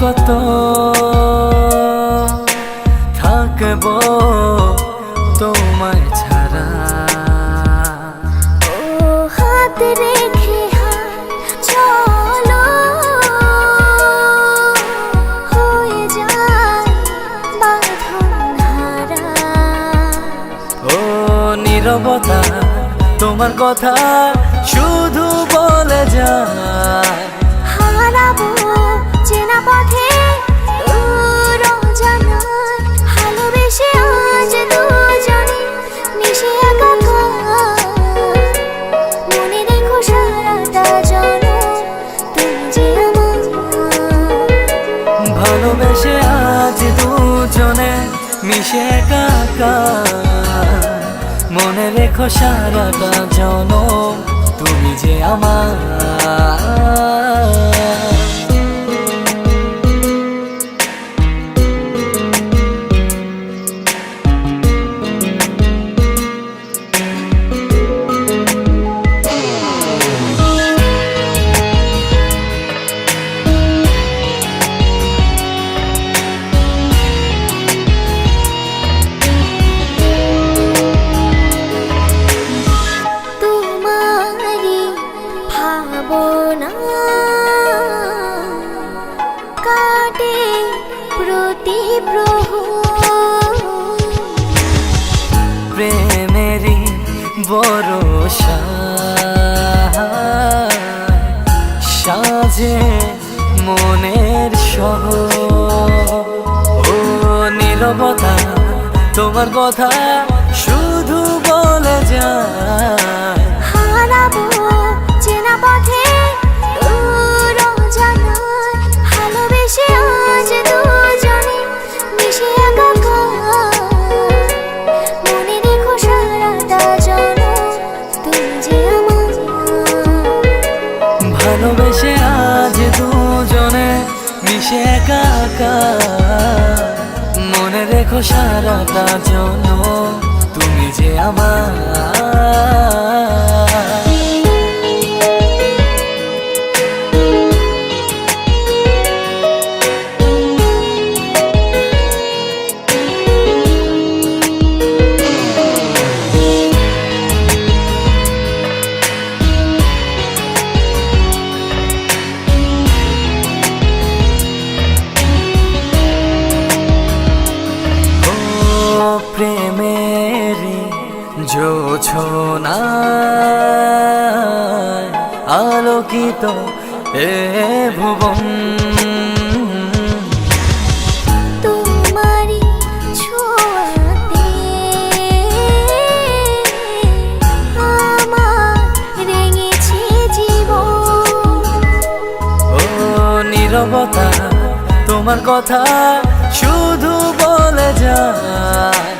কত থাকবো তোমায় ছাড়া। ও হাত রেখে চলো হয়ে যায় বাঁধন হারা। ও নীরবতা তোমার কথা শুধু বলে যায়। হারাবো চেনা পথে ভালোবেসে আজ দুজনে মিশে একাকার। মনে রেখো সারাটা জনম তুমি যে আমার। ভালোবেসে আজ দুজনে মিশে একাকার। মনে রেখো সারাটা জনম তুমি যে আমার। কাটে প্রতি প্রহর প্রেমেরই ভরসা সাজে মনের শহর। ও নীরবতা তোমার কথা শুধু বলে যায়। হারাবো চেনা পথে ভালোবেসে আজ দুজনে মিশে একাকার। মনে রেখো সারাটা জনম তুমি যে আমার। ভালোবেসে আজ দুজনে মিশে একাকার। মনে রেখো সারাটা জনম তুমি যে আমার। প্রেমেরি জোছনায় আলোকিত এ ভুবন। তোমারি ছোঁয়াতে আমার রেঙেছে জীবন। ও নীরবতা তোমার কথা শুধু বলে যায়।